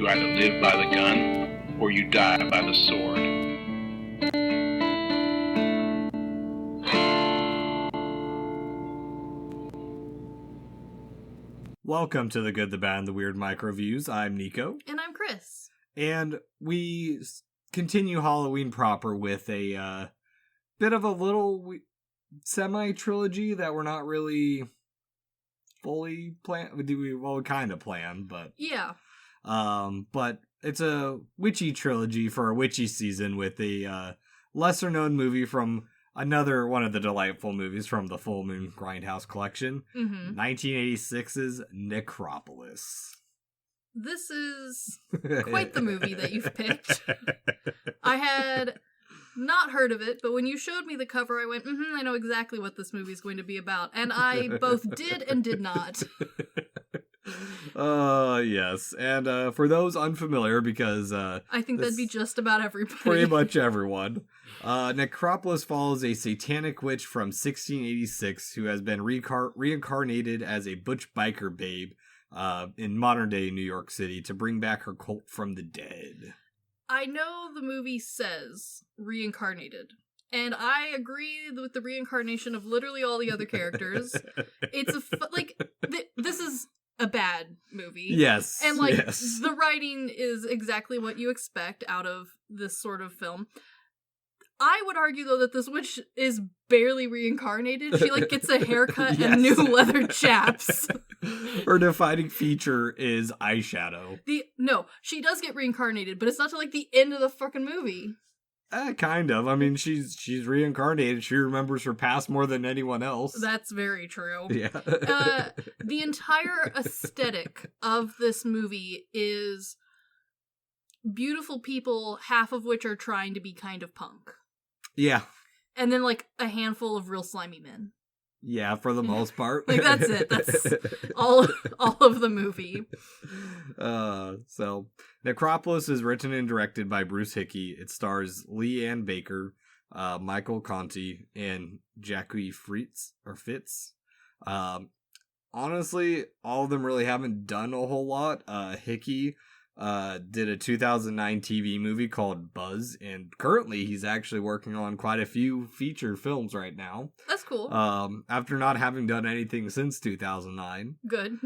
either live by the gun or you die by the sword. Welcome to The Good, the Bad, and the Weird MicroViews. I'm Nicho. And I'm Chris. And we continue Halloween proper with a bit of a little semi-trilogy that we're not really fully planned. We kind of planned, but... Yeah. But it's a witchy trilogy for a witchy season with a lesser-known movie from... another one of the delightful movies from the Full Moon Grindhouse collection, 1986's Necropolis. This is quite the movie that you've picked. I had not heard of it, but when you showed me the cover, I went, I know exactly what this movie is going to be about. And I both did and did not. Yes. And for those unfamiliar, because I think that'd be just about everybody. Pretty much everyone. Necropolis follows a satanic witch from 1686 who has been reincarnated as a butch biker babe in modern-day New York City to bring back her cult from the dead. I know the movie says reincarnated, and I agree with the reincarnation of literally all the other characters. It's this is a bad movie. Yes. And the writing is exactly what you expect out of this sort of film. I would argue, though, that this witch is barely reincarnated. She, gets a haircut and new leather chaps. Her defining feature is eyeshadow. No, she does get reincarnated, but it's not till, the end of the fucking movie. Kind of. I mean, she's reincarnated. She remembers her past more than anyone else. That's very true. Yeah. The entire aesthetic of this movie is beautiful people, half of which are trying to be kind of punk. Yeah. And then, a handful of real slimy men. Yeah, for the most part. That's it. That's all of the movie. So, Necropolis is written and directed by Bruce Hickey. It stars Lee Ann Baker, Michael Conti, and Jackie Fitz. Honestly, all of them really haven't done a whole lot. Hickey did a 2009 TV movie called Buzz, and currently he's actually working on quite a few feature films right now. That's cool. After not having done anything since 2009. Good.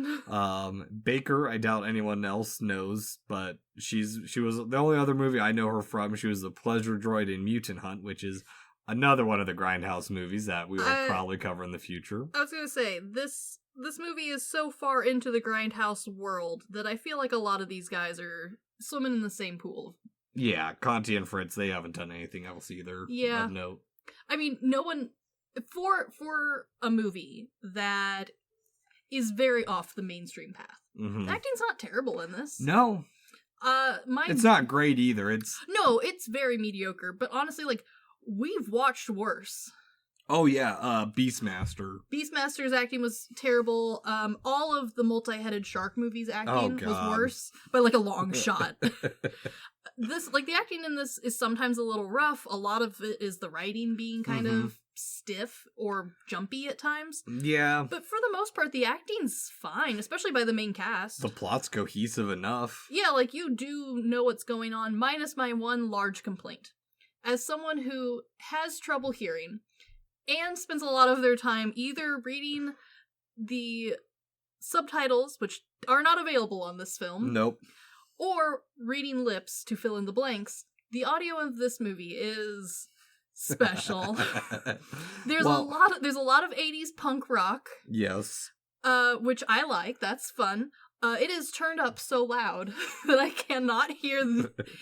Baker, I doubt anyone else knows, but she was the only other movie I know her from. She was the Pleasure Droid in Mutant Hunt, which is another one of the Grindhouse movies that we will probably cover in the future. I was gonna say, this movie is so far into the Grindhouse world that I feel like a lot of these guys are swimming in the same pool. Yeah, Conti and Fritz, they haven't done anything else either. Yeah. Of note. I mean, no one... For a movie that is very off the mainstream path, the acting's not terrible in this. No. It's not great either. No, it's very mediocre, but honestly, we've watched worse. Oh yeah, Beastmaster. Beastmaster's acting was terrible. All of the multi-headed shark movies acting was worse by a long shot. The acting in this is sometimes a little rough. A lot of it is the writing being kind of stiff or jumpy at times. Yeah. But for the most part, the acting's fine, especially by the main cast. The plot's cohesive enough. Yeah, you do know what's going on, minus my one large complaint. As someone who has trouble hearing and spends a lot of their time either reading the subtitles, which are not available on this film. Nope. Or reading lips to fill in the blanks, the audio of this movie is special. There's a lot of 80s punk rock. Yes. Which I like. That's fun. It is turned up so loud that I cannot hear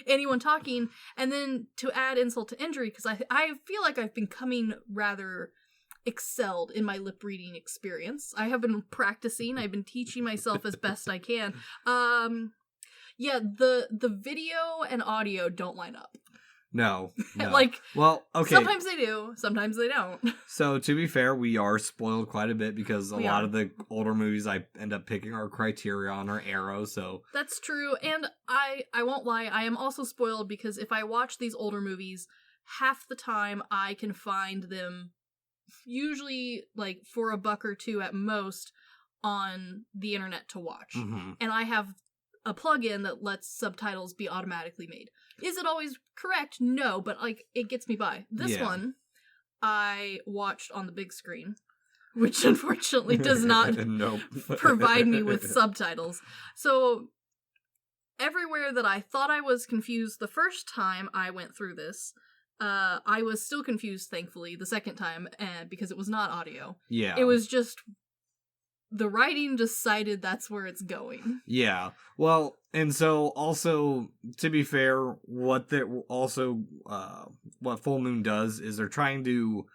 anyone talking. And then to add insult to injury, because I feel like I've been becoming rather excelled in my lip reading experience. I have been practicing. I've been teaching myself as best I can. Yeah, the video and audio don't line up. No. Well, okay. Sometimes they do, sometimes they don't. So, to be fair, we are spoiled quite a bit because a lot of the older movies I end up picking are Criterion or Arrow, so... That's true, and I won't lie, I am also spoiled because if I watch these older movies, half the time I can find them, usually, for $1 or $2 at most, on the internet to watch. And I have a plugin that lets subtitles be automatically made. Is it always correct? No, but like it gets me by. This one I watched on the big screen, which unfortunately does not provide me with subtitles. So everywhere that I thought I was confused the first time I went through this, I was still confused, thankfully, the second time, because it was not audio. Yeah. It was just the writing decided that's where it's going. Yeah. Well, and so also, to be fair, what Full Moon does is they're trying to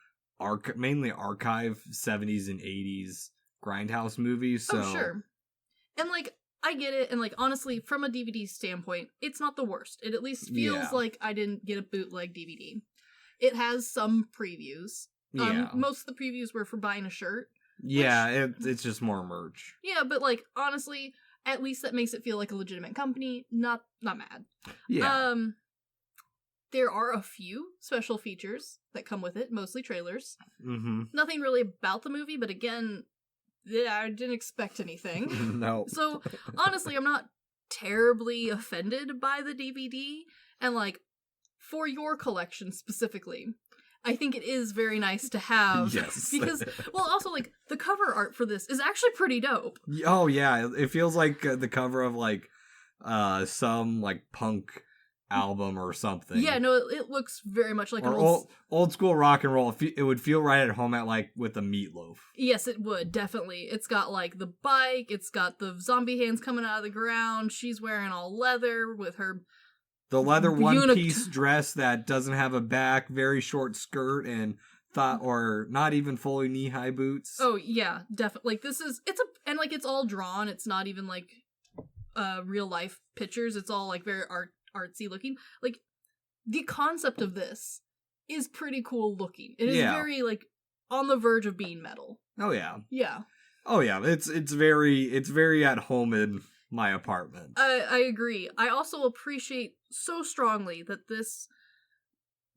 mainly archive 70s and 80s grindhouse movies. So. Oh, sure. And, like, I get it, and, like, honestly, from a DVD standpoint, it's not the worst. It at least feels like I didn't get a bootleg DVD. It has some previews. Yeah. Most of the previews were for buying a shirt. Yeah, it's just more merch. Yeah, but, like, honestly, at least that makes it feel like a legitimate company. Not mad. Yeah. There are a few special features that come with it, mostly trailers. Mm-hmm. Nothing really about the movie, but again, yeah, I didn't expect anything. No. So, honestly, I'm not terribly offended by the DVD, and, like, for your collection specifically, I think it is very nice to have. Yes. Because, well, also, like, the cover art for this is actually pretty dope. Oh, yeah. It feels like the cover of, like, some, like, punk album or something. Yeah, no, it looks very much like or an old school rock and roll. It would feel right at home at, like, with a Meatloaf. Yes, it would, definitely. It's got, like, the bike, it's got the zombie hands coming out of the ground, she's wearing all leather with her... The leather one-piece dress that doesn't have a back, very short skirt, and or not even fully knee-high boots. Oh, yeah, definitely. Like, and, like, it's all drawn. It's not even, like, real-life pictures. It's all, like, very artsy looking. Like, the concept of this is pretty cool looking. It is very, like, on the verge of being metal. Oh, yeah. Yeah. Oh, yeah. It's very at home in my apartment. I agree. I also appreciate so strongly that this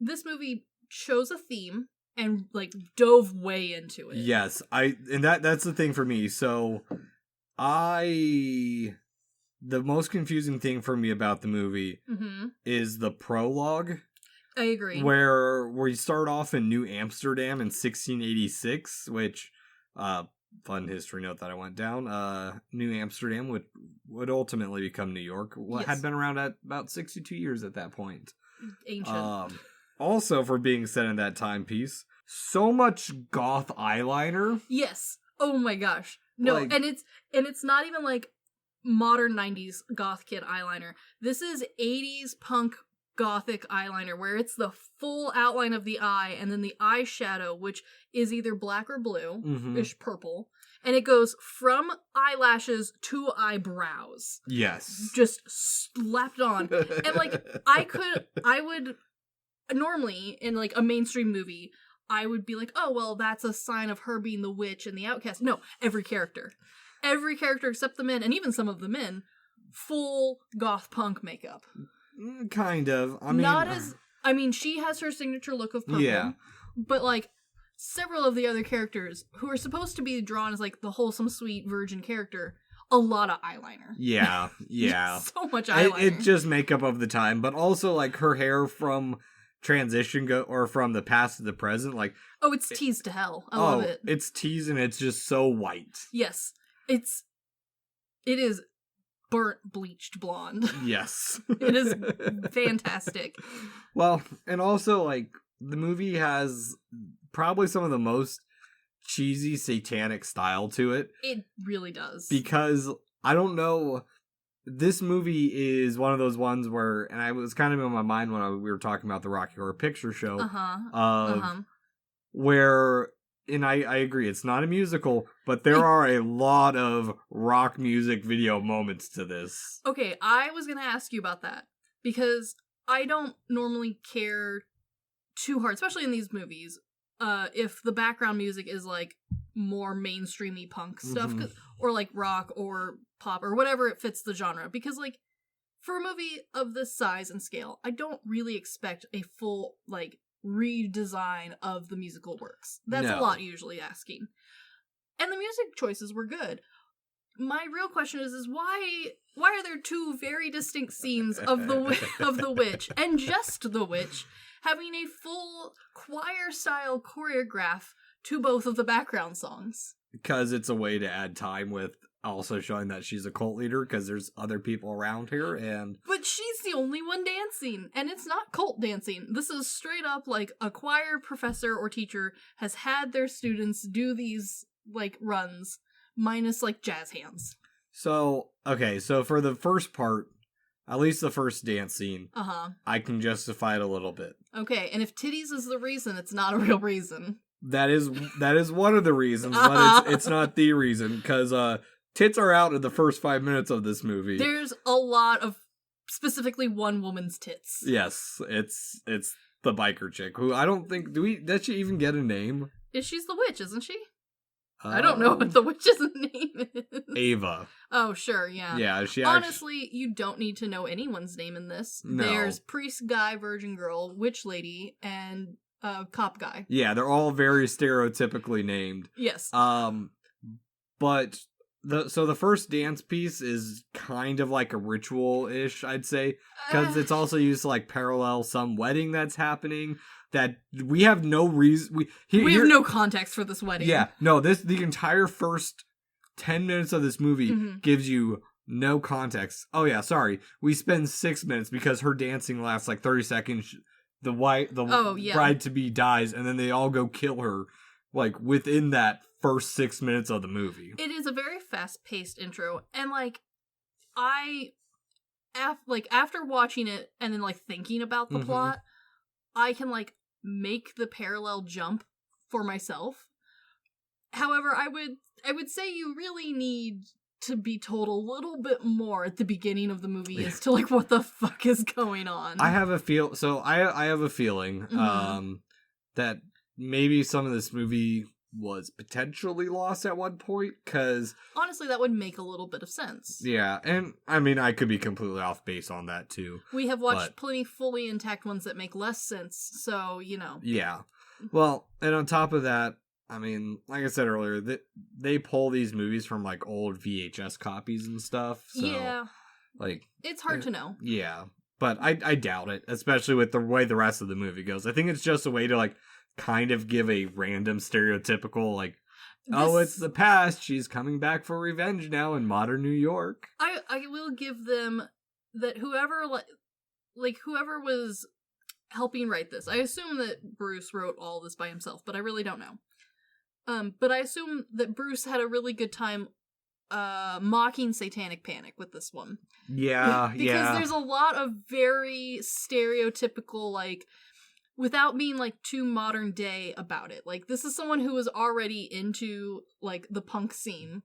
movie chose a theme and, like, dove way into it. Yes, and that's the thing for me. So the most confusing thing for me about the movie is the prologue. I agree. Where you start off in New Amsterdam in 1686, which fun history note that I went down. New Amsterdam would ultimately become New York. Well, had been around at about 62 years at that point. Ancient. Also, for being set in that timepiece, so much goth eyeliner. Yes. Oh my gosh. No, like, and it's not even like modern 90s goth kid eyeliner. This is 80s punk gothic eyeliner where it's the full outline of the eye and then the eyeshadow, which is either black or blue-ish purple, and it goes from eyelashes to eyebrows. Yes. Just slapped on. And, like, I would normally, in, like, a mainstream movie, I would be like, oh, well, that's a sign of her being the witch and the outcast. No, every character except the men, and even some of the men, full goth punk makeup. Kind of. I mean, she has her signature look of purple. Yeah. But, like, several of the other characters who are supposed to be drawn as, like, the wholesome, sweet virgin character, a lot of eyeliner. Yeah, yeah. So much eyeliner. It's just makeup of the time, but also, like, her hair from transition or from the past to the present, like... Oh, it's teased to hell. I love it. It's teased and it's just so white. Yes. It is burnt, bleached blonde. Yes. It is fantastic. Well, and also, like, the movie has probably some of the most cheesy satanic style to it. It really does. Because, I don't know, this movie is one of those ones where, and I was kind of in my mind when we were talking about the Rocky Horror Picture Show, where... And I agree, it's not a musical, but there are a lot of rock music video moments to this. Okay, I was going to ask you about that, because I don't normally care too hard, especially in these movies, if the background music is, like, more mainstreamy punk stuff, or, like, rock or pop, or whatever it fits the genre, because, like, for a movie of this size and scale, I don't really expect a full, like, redesign of the musical works. That's a lot usually asking. And the music choices were good. my real question is why are there two very distinct scenes of the witch and just the witch having a full choir style choreograph to both of the background songs? Because it's a way to add time with also showing that she's a cult leader, because there's other people around here, and... But she's the only one dancing, and it's not cult dancing. This is straight up, like, a choir professor or teacher has had their students do these, like, runs, minus, like, jazz hands. So, okay, so for the first part, at least the first dance scene, I can justify it a little bit. Okay, and if titties is the reason, it's not a real reason. That is one of the reasons, but it's not the reason, because tits are out in the first 5 minutes of this movie. There's a lot of specifically one woman's tits. Yes, it's the biker chick, who I don't think, does she even get a name? She's the witch, isn't she? I don't know what the witch's name is. Ava. Oh, sure, yeah. Yeah, honestly, you don't need to know anyone's name in this. No. There's priest guy, virgin girl, witch lady, and cop guy. Yeah, they're all very stereotypically named. Yes. But the first dance piece is kind of like a ritual-ish, I'd say, because it's also used to like parallel some wedding that's happening that we have no reason. We have no context for this wedding. Yeah, no. The entire first 10 minutes of this movie gives you no context. Oh yeah, sorry. We spend 6 minutes because her dancing lasts like 30 seconds. The bride to be dies, and then they all go kill her, like within that first 6 minutes of the movie. It is a very fast-paced intro, and like after watching it and then like thinking about the plot, I can like make the parallel jump for myself. However, I would say you really need to be told a little bit more at the beginning of the movie as to like what the fuck is going on. I have a feeling that maybe some of this movie was potentially lost at one point, because honestly that would make a little bit of sense. Yeah, and I mean I could be completely off base on that too. We have watched plenty fully intact ones that make less sense, so you know. Yeah. Well, and on top of that, I mean, like I said earlier, they pull these movies from like old VHS copies and stuff. So, yeah. Like it's hard to know. Yeah. But I doubt it, especially with the way the rest of the movie goes. I think it's just a way to like kind of give a random stereotypical like, it's the past, she's coming back for revenge now in modern New York. I will give them that whoever was helping write this. I assume that Bruce wrote all this by himself, but I really don't know. But I assume that Bruce had a really good time mocking satanic panic with this one. Yeah, because there's a lot of very stereotypical, like, without being like too modern day about it. Like, this is someone who was already into like the punk scene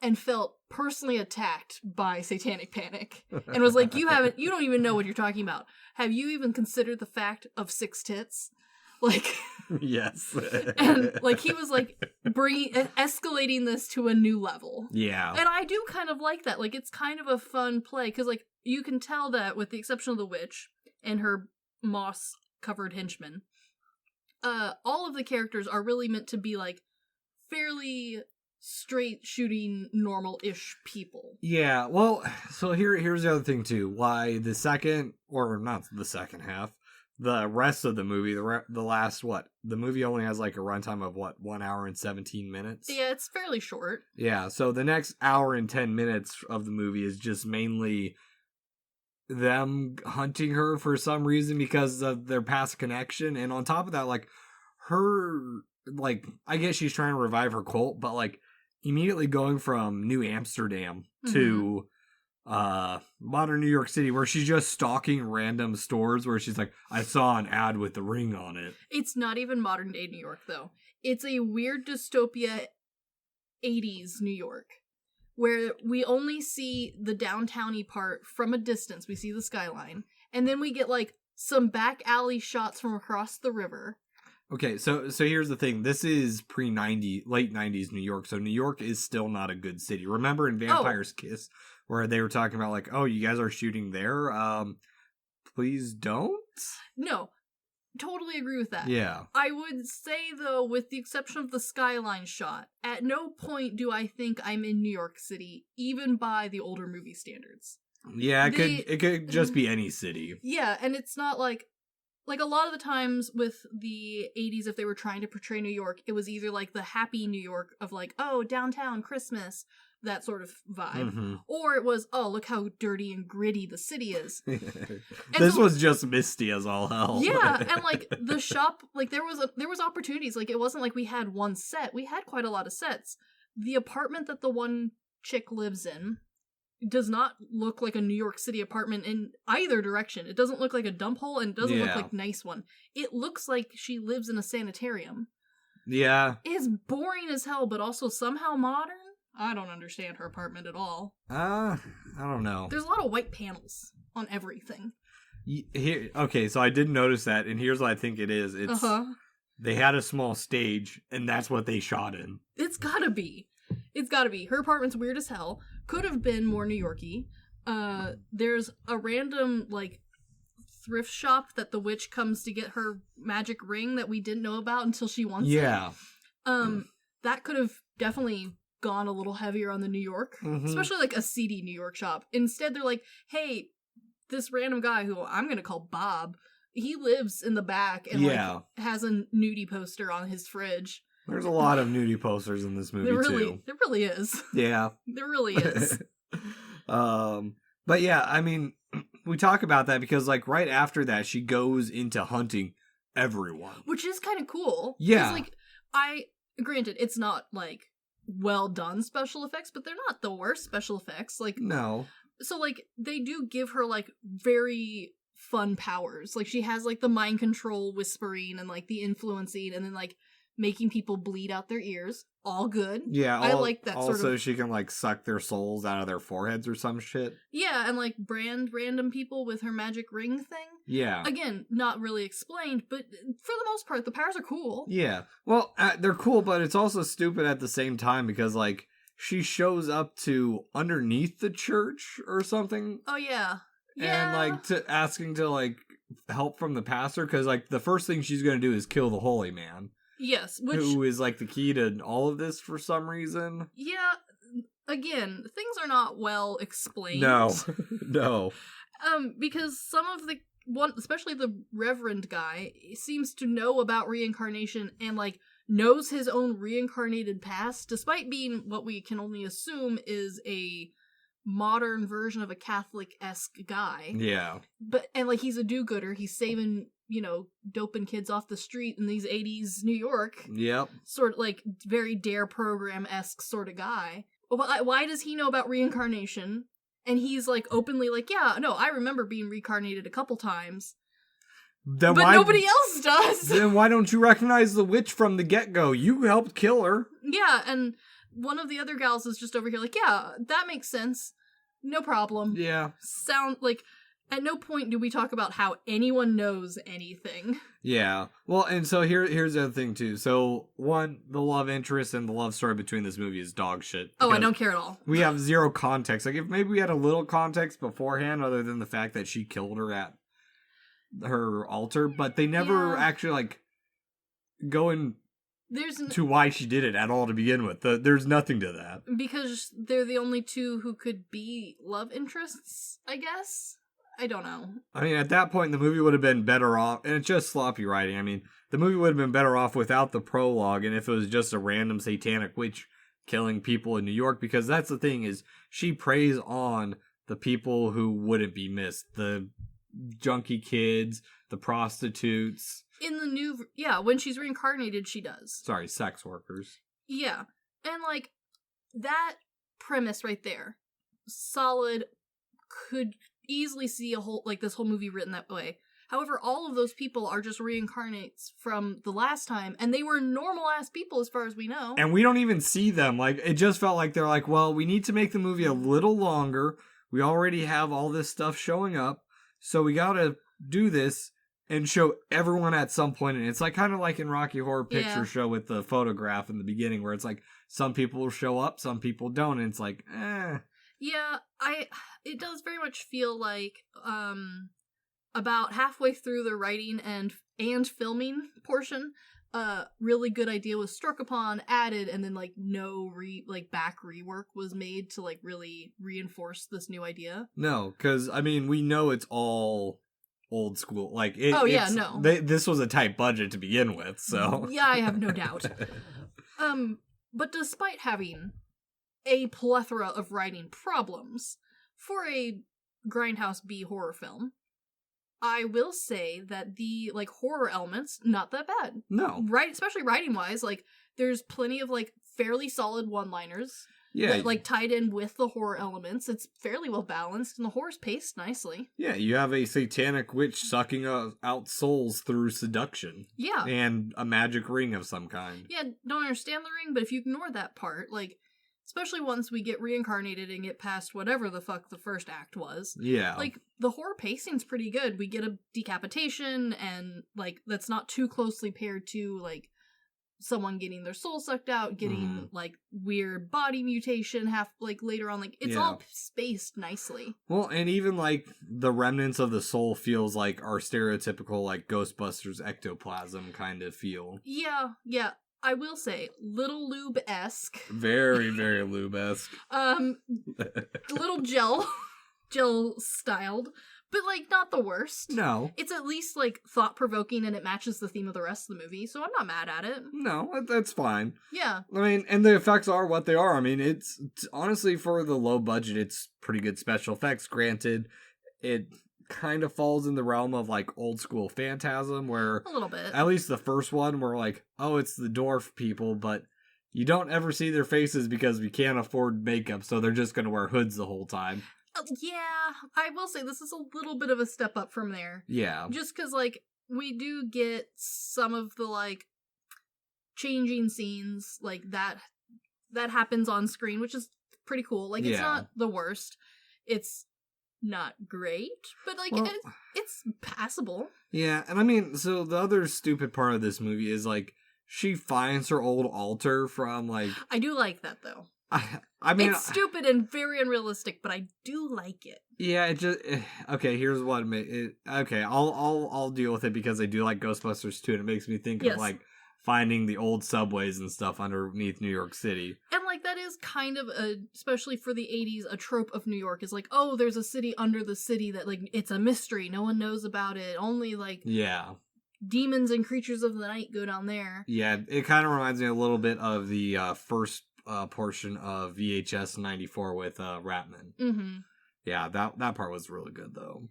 and felt personally attacked by satanic panic and was like, you don't even know what you're talking about. Have you even considered the fact of 6 tits? Like, yes. And like he was like escalating this to a new level. Yeah. And I do kind of like that. Like, it's kind of a fun play because like you can tell that with the exception of the witch and her moss covered henchmen, all of the characters are really meant to be like fairly straight shooting normal-ish people. Yeah, well, so here's the other thing too. Why the second, or not the second half, the rest of the movie, the last the movie only has like a runtime of 1 hour and 17 minutes. Yeah, it's fairly short. Yeah, so the next hour and 10 minutes of the movie is just mainly them hunting her for some reason because of their past connection, and on top of that, like her, like, I guess she's trying to revive her cult, but like immediately going from New Amsterdam to modern New York City, where she's just stalking random stores where she's like, I saw an ad with the ring on it. It's not even modern day New York though. It's a weird dystopia 80s New York, where we only see the downtowny part from a distance. We see the skyline, and then we get like some back alley shots from across the river. Okay, so here's the thing. This is late 90s New York, so New York is still not a good city. Remember in Vampire's Kiss, where they were talking about like, oh, you guys are shooting there? Please don't? No. totally agree with that. Yeah. I would say, though, with the exception of the skyline shot, at no point do I think I'm in New York City, even by the older movie standards. Yeah, it could just be any city. Yeah, and it's not like a lot of the times with the 80s, if they were trying to portray New York, it was either like the happy New York of like, oh, downtown Christmas, that sort of vibe, or it was, oh, look how dirty and gritty the city is. This was just misty as all hell. Yeah, and like the shop, like there was opportunities. Like it wasn't like we had one set; we had quite a lot of sets. The apartment that the one chick lives in does not look like a New York City apartment in either direction. It doesn't look like a dump hole, and it doesn't look like a nice one. It looks like she lives in a sanitarium. Yeah, it's boring as hell, but also somehow modern. I don't understand her apartment at all. I don't know. There's a lot of white panels on everything. Here, okay, so I did notice that, and here's what I think it is. It's they had a small stage, and that's what they shot in. It's gotta be. It's gotta be. Her apartment's weird as hell. Could have been more New Yorky. There's a random, like, thrift shop that the witch comes to get her magic ring that we didn't know about until she wants it. Yeah. That could have definitely gone a little heavier on the New York, especially like a seedy New York shop. Instead, they're like, hey, this random guy who I'm gonna call Bob, he lives in the back and like has a nudie poster on his fridge. There's a lot of nudie posters in this movie too. There really is. Yeah. There really is. But yeah, I mean, we talk about that because like right after that she goes into hunting everyone. Which is kind of cool. Yeah. Like granted, it's not like well done special effects, but they're not the worst special effects. Like, no. So like they do give her like very fun powers. Like she has like the mind control whispering and like the influencing and then like making people bleed out their ears. All good. Yeah, I like that also sort of. she can like suck their souls out of their foreheads or some shit. Yeah, and like brand random people with her magic ring thing. Yeah. Again, not really explained, but for the most part, the powers are cool. Yeah. Well, they're cool, but it's also stupid at the same time because like she shows up to underneath the church or something. Oh yeah. And like asking to like help from the pastor because like the first thing she's gonna do is kill the holy man. Yes, who is like the key to all of this for some reason. Yeah, again, things are not well explained. No. Because some of the especially the reverend guy, seems to know about reincarnation and like knows his own reincarnated past, despite being what we can only assume is a modern version of a Catholic-esque guy. Yeah. And like he's a do-gooder, he's saving, doping kids off the street in these 80s New York. Yep. Sort of like very Dare Program-esque sort of guy. Why does he know about reincarnation? And he's like openly like, yeah, no, I remember being reincarnated a couple times. But nobody else does. Then why don't you recognize the witch from the get-go? You helped kill her. Yeah, and one of the other gals is just over here like, yeah, that makes sense. No problem. Yeah. Sound like, at no point do we talk about how anyone knows anything. Yeah. Well, and so here's the other thing, too. So, one, the love interest and the love story between this movie is dog shit. Oh, I don't care at all. We have zero context. Like, if maybe we had a little context beforehand, other than the fact that she killed her at her altar, but they never actually, like, go in to why she did it at all to begin with. There's nothing to that. Because they're the only two who could be love interests, I guess? I don't know. I mean, at that point, the movie would have been better off, and it's just sloppy writing. I mean, the movie would have been better off without the prologue, and if it was just a random satanic witch killing people in New York, because that's the thing, is she preys on the people who wouldn't be missed. The junkie kids, the prostitutes. In the new... Yeah, when she's reincarnated, she does. Sorry, sex workers. Yeah. And, like, that premise right there, solid, could easily see this whole movie written that way. However, all of those people are just reincarnates from the last time, and they were normal-ass people as far as we know. And we don't even see them. Like, it just felt like they're like, well, we need to make the movie a little longer. We already have all this stuff showing up, so we gotta do this and show everyone at some point. And it's like kind of like in Rocky Horror Picture Show with the photograph in the beginning, where it's like some people will show up, some people don't, and it's like, eh. Yeah, it does very much feel like about halfway through the writing and filming portion, really good idea was struck upon, added, and then like no back rework was made to like really reinforce this new idea. No, because I mean we know it's all old school. Like no. This was a tight budget to begin with, so yeah, I have no doubt. But despite having a plethora of writing problems for a Grindhouse B horror film, I will say that the like horror elements not that bad. No, right, especially writing wise, like there's plenty of like fairly solid one-liners. Yeah, that, like tied in with the horror elements. It's fairly well balanced, and the horror's paced nicely. Yeah, you have a satanic witch sucking out souls through seduction. Yeah, and a magic ring of some kind. Yeah, don't understand the ring, but if you ignore that part, like. Especially once we get reincarnated and get past whatever the fuck the first act was. Yeah. Like, the horror pacing's pretty good. We get a decapitation, and, like, that's not too closely paired to, like, someone getting their soul sucked out, getting, like, weird body mutation later on. Like, it's all spaced nicely. Well, and even, like, the remnants of the soul feels like our stereotypical, like, Ghostbusters ectoplasm kind of feel. Yeah. I will say, little lube-esque. Very, very lube-esque. Little gel-styled, but, like, not the worst. No. It's at least, like, thought-provoking, and it matches the theme of the rest of the movie, so I'm not mad at it. No, that's fine. Yeah. I mean, and the effects are what they are. I mean, it's honestly, for the low budget, it's pretty good special effects. Granted, it kind of falls in the realm of like old school Phantasm, where a little bit, at least the first one, we're like, oh, it's the dwarf people, but you don't ever see their faces because we can't afford makeup, so they're just going to wear hoods the whole time. Yeah, I will say this is a little bit of a step up from there. Yeah, just because like we do get some of the like changing scenes like that happens on screen, which is pretty cool. Like it's not the worst. It's not great, but like it's passable. Yeah, and I mean, so the other stupid part of this movie is like she finds her old altar from like. I do like that though. I mean, it's stupid and very unrealistic, but I do like it. Yeah, it just okay. Here's what okay, I'll deal with it because I do like Ghostbusters too, and it makes me think of like finding the old subways and stuff underneath New York City. And, like, that is kind of especially for the 80s, a trope of New York is like, oh, there's a city under the city that, like, it's a mystery. No one knows about it. Only, like, demons and creatures of the night go down there. Yeah, it kind of reminds me a little bit of the first portion of VHS 94 with Ratman. Mm-hmm. Yeah, that part was really good, though.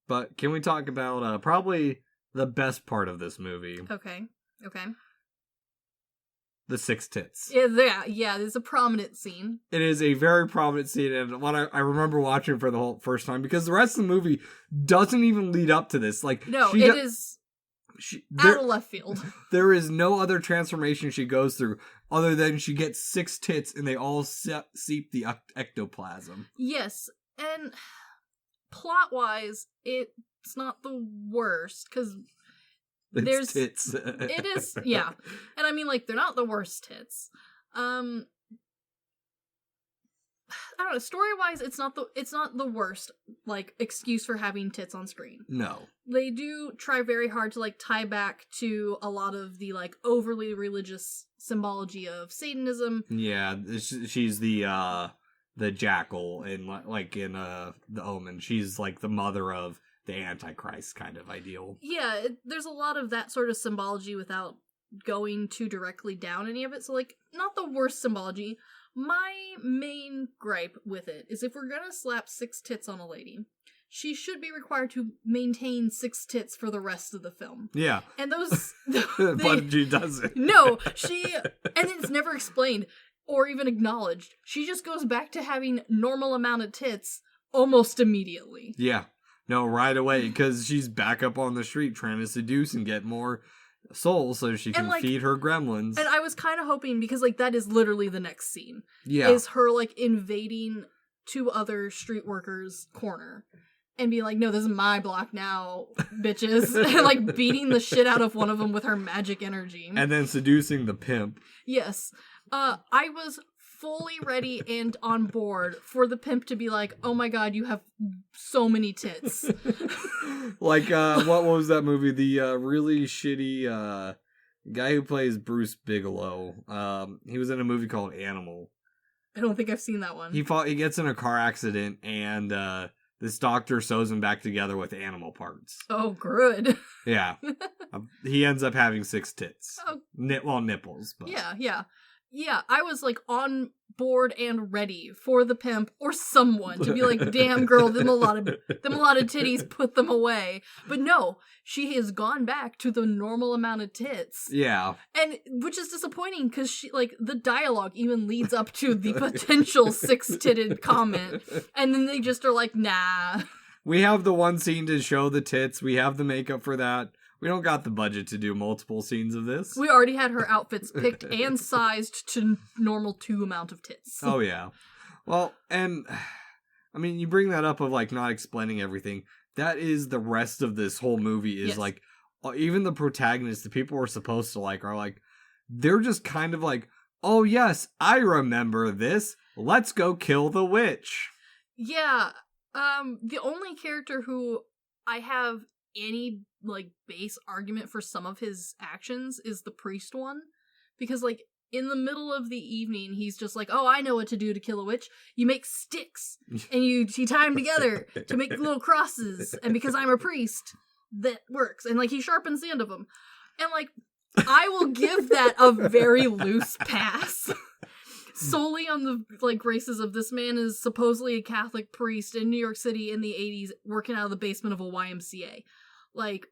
But can we talk about probably the best part of this movie? Okay. The 6 tits. Yeah, there's a prominent scene. It is a very prominent scene, and what I remember watching for the whole first time, because the rest of the movie doesn't even lead up to this. Like, no, it is out of left field. There is no other transformation she goes through other than she gets 6 tits, and they all seep the ectoplasm. Yes, and plot-wise, it's not the worst, because there's tits. It is, yeah. And I mean, like, they're not the worst tits. I don't know, story-wise, it's not the worst, like, excuse for having tits on screen. No. They do try very hard to, like, tie back to a lot of the, like, overly religious symbology of Satanism. Yeah, she's the jackal in, like, in The Omen. She's, like, the mother of the Antichrist kind of ideal. Yeah, there's a lot of that sort of symbology without going too directly down any of it. So, like, not the worst symbology. My main gripe with it is if we're gonna slap 6 tits on a lady, she should be required to maintain 6 tits for the rest of the film. Yeah. And those... but she doesn't. No, and it's never explained or even acknowledged. She just goes back to having normal amount of tits almost immediately. Yeah. No, right away, because she's back up on the street trying to seduce and get more souls so she can feed her gremlins. And I was kind of hoping, because, like, that is literally the next scene. Yeah. Is her, like, invading 2 other street workers' corner and being like, no, this is my block now, bitches. And, like, beating the shit out of one of them with her magic energy. And then seducing the pimp. Yes. I was fully ready and on board for the pimp to be like, oh my god, you have so many tits. Like, what was that movie? The really shitty guy who plays Bruce Bigelow. He was in a movie called Animal. I don't think I've seen that one. He gets in a car accident, and this doctor sews him back together with animal parts. Oh, good. Yeah. He ends up having 6 tits. Oh. Nipples. But. Yeah, I was like on board and ready for the pimp or someone to be like, damn girl, them a lot of titties, put them away. But no, she has gone back to the normal amount of tits. Yeah. And which is disappointing because she like the dialogue even leads up to the potential 6-titted comment. And then they just are like, nah. We have the one scene to show the tits. We have the makeup for that. We don't got the budget to do multiple scenes of this. We already had her outfits picked and sized to normal 2 amount of tits. Oh, yeah. Well, and, I mean, you bring that up of, like, not explaining everything. That is the rest of this whole movie is, yes. Like, even the protagonists, the people we're supposed to like, are, like, they're just kind of like, oh, yes, I remember this. Let's go kill the witch. Yeah. The only character who I have any like base argument for some of his actions is the priest one, because like in the middle of the evening he's just like, oh, I know what to do to kill a witch. You make sticks and you tie them together to make little crosses, and because I'm a priest that works, and like he sharpens the end of them, and like I will give that a very loose pass. Solely on the like graces of this man is supposedly a Catholic priest in New York City in the 80s working out of the basement of a YMCA. Like,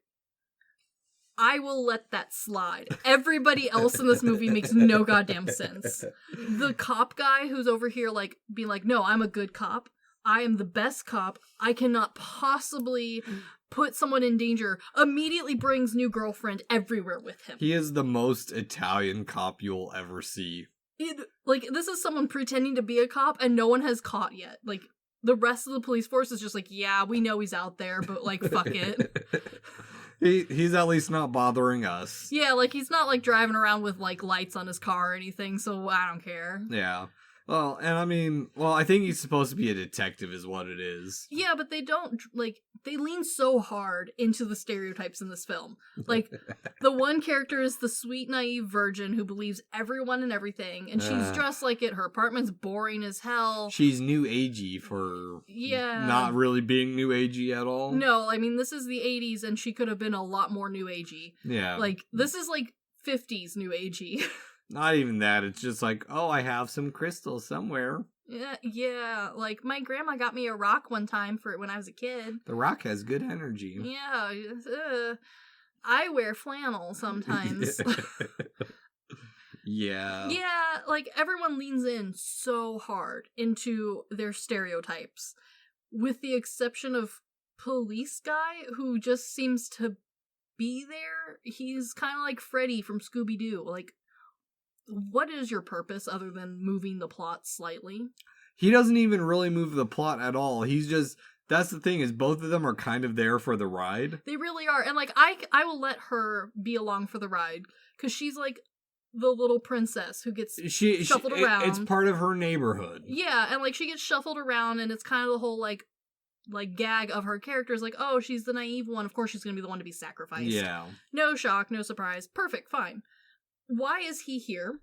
I will let that slide. Everybody else in this movie makes no goddamn sense. The cop guy who's over here like being like, no, I'm a good cop. I am the best cop. I cannot possibly put someone in danger. Immediately brings new girlfriend everywhere with him. He is the most Italian cop you'll ever see. Like, this is someone pretending to be a cop and no one has caught yet. Like, the rest of the police force is just like, yeah, we know he's out there, but like, fuck it. He's at least not bothering us. Yeah, like, he's not like driving around with like lights on his car or anything, so I don't care. Yeah. Well, and I mean, I think he's supposed to be a detective is what it is. Yeah, but they don't, like, they lean so hard into the stereotypes in this film. Like, the one character is the sweet, naive virgin who believes everyone and everything, and she's dressed like it. Her apartment's boring as hell. She's new agey for not really being new agey at all. No, I mean, this is the 80s, and she could have been a lot more new agey. Yeah. Like, this is like 50s new agey. Not even that. It's just like, oh, I have some crystals somewhere. Yeah. Like, my grandma got me a rock one time for when I was a kid. The rock has good energy. Yeah. I wear flannel sometimes. Yeah. Yeah, like, everyone leans in so hard into their stereotypes, with the exception of police guy, who just seems to be there. He's kind of like Freddy from Scooby-Doo. Like, what is your purpose other than moving the plot slightly? He doesn't even really move the plot at all. He's just, that's the thing, is both of them are kind of there for the ride. They really are. And like, I will let her be along for the ride, because she's like the little princess who gets shuffled around. It's part of her neighborhood. Yeah, and like she gets shuffled around, and it's kind of the whole like gag of her character is like, oh, she's the naive one. Of course she's going to be the one to be sacrificed. Yeah. No shock, no surprise. Perfect, fine. Why is he here?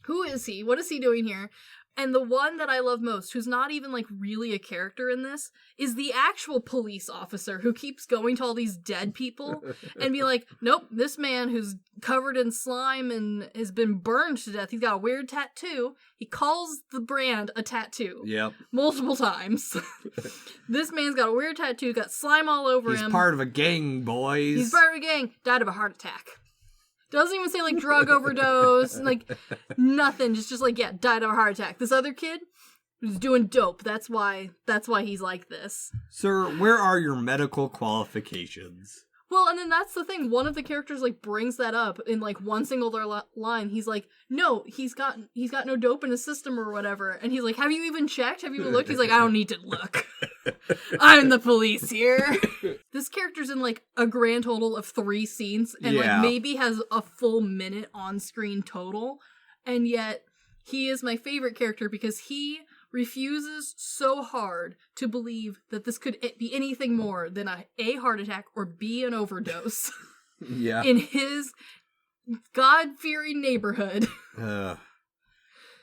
Who is he? What is he doing here? And the one that I love most, who's not even like really a character in this, is the actual police officer who keeps going to all these dead people and be like, nope, this man who's covered in slime and has been burned to death, he's got a weird tattoo. He calls the brand a tattoo. Yep. Multiple times. This man's got a weird tattoo, got slime all over him. He's part of a gang, boys. He's part of a gang. Died of a heart attack. Doesn't even say, like, drug overdose, like, nothing. Just like, yeah, died of a heart attack. This other kid was doing dope. That's why he's like this. Sir, where are your medical qualifications? Well, and then that's the thing. One of the characters, like, brings that up in, like, one single line. He's like, no, he's got no dope in his system or whatever. And he's like, have you even checked? Have you even looked? He's like, I don't need to look. I'm the police here. This character's in, like, a grand total of 3 scenes. And, like, maybe has a full minute on screen total. And yet, he is my favorite character because he refuses so hard to believe that this could be anything more than a heart attack or B, an overdose. Yeah. In his God-fearing neighborhood.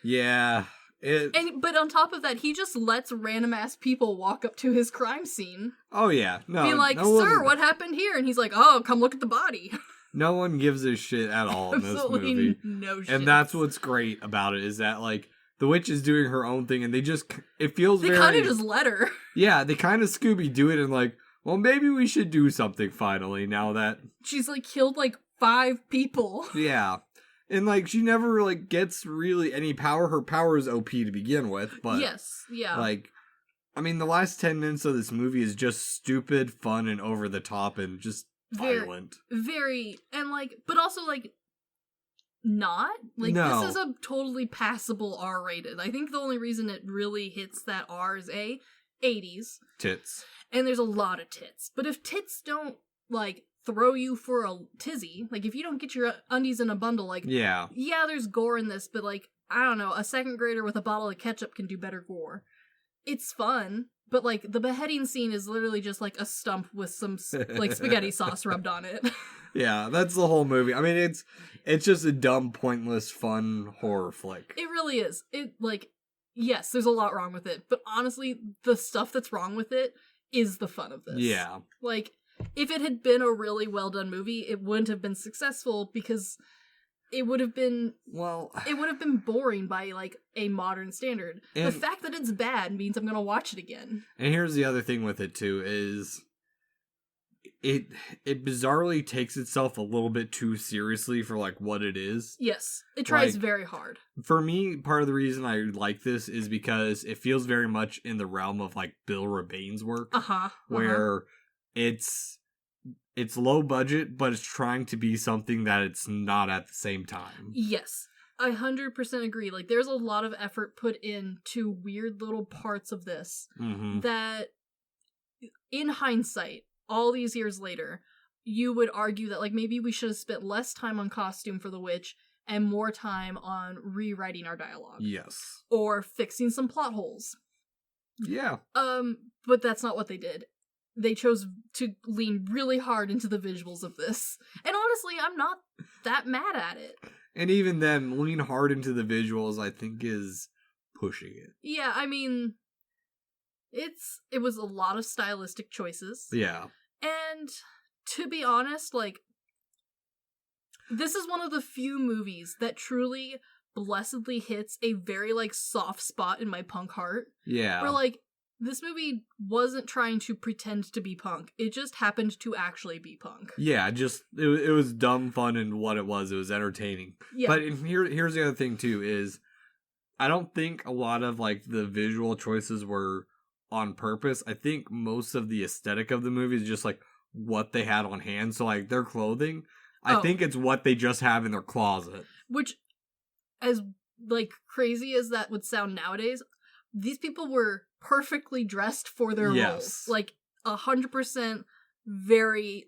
Yeah. But on top of that, he just lets random-ass people walk up to his crime scene. Oh, yeah. No, being like, sir, what happened here? And he's like, oh, come look at the body. No one gives a shit at all in this movie. No shit. And that's what's great about it, is that, like, the witch is doing her own thing, and it feels very... They kind of just let her. Yeah, they kind of Scooby-Doo it and like, well, maybe we should do something finally, now that... She's, like, killed, like, 5 people. Yeah. And, like, she never, like, gets really any power. Her power is OP to begin with, but... Yes, yeah. Like, I mean, the last 10 minutes of this movie is just stupid, fun, and over the top, and just violent. Very, and, like, but also, like, not. Like, no. This is a totally passable R-rated. I think the only reason it really hits that R is 80s. Tits. And there's a lot of tits. But if tits don't, like... throw you for a tizzy, like if you don't get your undies in a bundle, like yeah there's gore in this, but like I don't know, a second grader with a bottle of ketchup can do better gore. It's fun, but like the beheading scene is literally just like a stump with some like spaghetti sauce rubbed on it. Yeah, that's the whole movie. I mean, it's just a dumb, pointless, fun horror flick. It really is. It like yes, there's a lot wrong with it, but honestly, the stuff that's wrong with it is the fun of this. Yeah, like. If it had been a really well done movie, it wouldn't have been successful because it would have been boring by like a modern standard. And the fact that it's bad means I'm gonna watch it again. And here's the other thing with it too is it bizarrely takes itself a little bit too seriously for like what it is. Yes, it tries very hard. For me, part of the reason I like this is because it feels very much in the realm of like Bill Rabane's work, where it's low budget, but it's trying to be something that it's not at the same time. Yes, I 100% agree. Like, there's a lot of effort put into weird little parts of this that, in hindsight, all these years later, you would argue that, like, maybe we should have spent less time on costume for the witch and more time on rewriting our dialogue. Yes. Or fixing some plot holes. Yeah. But that's not what they did. They chose to lean really hard into the visuals of this. And honestly, I'm not that mad at it. And even then, lean hard into the visuals, I think, is pushing it. Yeah, I mean, it was a lot of stylistic choices. Yeah. And to be honest, like, this is one of the few movies that truly blessedly hits a very, like, soft spot in my punk heart. Yeah. Where, like, this movie wasn't trying to pretend to be punk. It just happened to actually be punk. Yeah, just, it was dumb fun in what it was. It was entertaining. Yeah. But here's the other thing, too, is I don't think a lot of, like, the visual choices were on purpose. I think most of the aesthetic of the movie is just, like, what they had on hand. So, like, their clothing, I think it's what they just have in their closet. Which, as, like, crazy as that would sound nowadays, these people were perfectly dressed for their roles. Like, 100% very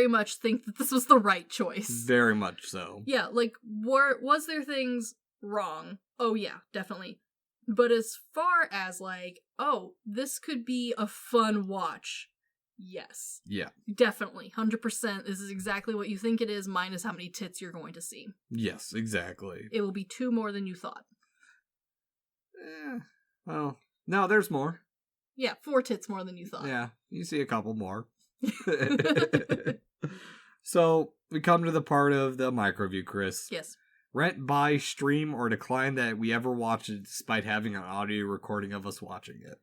much think that this was the right choice. Very much so. Yeah, like, was there things wrong? Oh, yeah, definitely. But as far as, like, oh, this could be a fun watch, yes. Yeah. Definitely. 100%. This is exactly what you think it is, minus how many tits you're going to see. Yes, exactly. It will be 2 more than you thought. Well, no, there's more. Yeah, 4 tits more than you thought. Yeah, you see a couple more. So, we come to the part of the MicroView, Chris. Yes. Rent, buy, stream, or decline that we ever watch it despite having an audio recording of us watching it.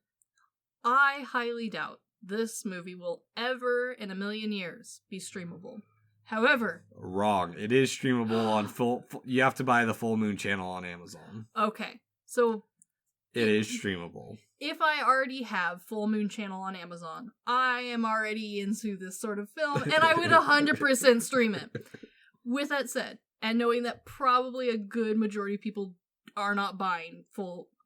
I highly doubt this movie will ever in a million years be streamable. However... Wrong. It is streamable on you have to buy the Full Moon channel on Amazon. Okay. So... It is streamable. If I already have Full Moon channel on Amazon, I am already into this sort of film, and I would 100% stream it. With that said, and knowing that probably a good majority of people are not buying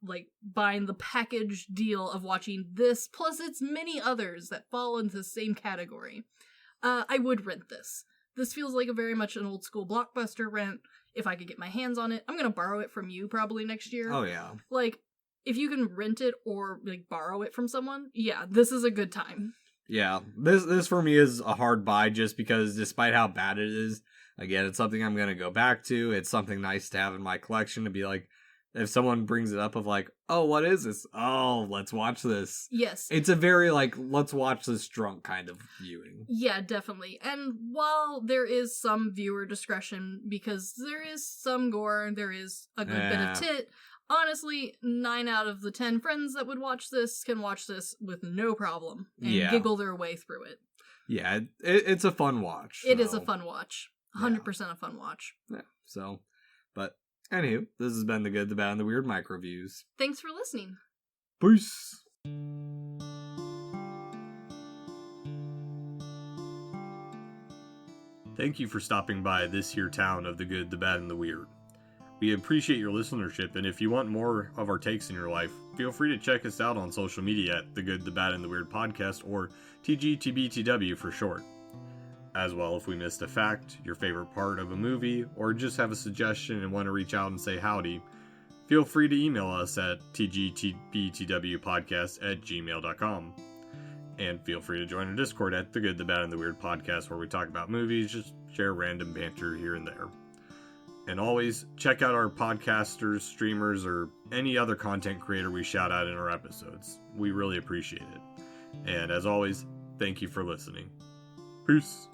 the package deal of watching this, plus its many others that fall into the same category, I would rent this. This feels like a very much an old school blockbuster rent. if I could get my hands on it. I'm gonna borrow it from you probably next year. Oh yeah. Like, if you can rent it or like borrow it from someone, yeah, this is a good time. Yeah, this for me is a hard buy just because despite how bad it is, again, it's something I'm gonna go back to. It's something nice to have in my collection to be like, if someone brings it up of like, oh, what is this? Oh, let's watch this. Yes. It's a very like, let's watch this drunk kind of viewing. Yeah, definitely. And while there is some viewer discretion, because there is some gore, there is a good bit of tit, honestly, 9 out of the 10 friends that would watch this can watch this with no problem and giggle their way through it. Yeah, it's a fun watch. It is a fun watch. 100% a fun watch. Yeah, so, but anywho, this has been The Good, the Bad, and the Weird Microviews. Thanks for listening. Peace! Thank you for stopping by this here town of The Good, the Bad, and the Weird. We appreciate your listenership, and if you want more of our takes in your life, feel free to check us out on social media at The Good, the Bad, and the Weird Podcast, or TGTBTW for short. As well, if we missed a fact, your favorite part of a movie, or just have a suggestion and want to reach out and say howdy, feel free to email us at tgtbtwpodcast@gmail.com. And feel free to join our Discord at The Good, the Bad, and the Weird Podcast, where we talk about movies, just share random banter here and there. And always, check out our podcasters, streamers, or any other content creator we shout out in our episodes. We really appreciate it. And as always, thank you for listening. Peace.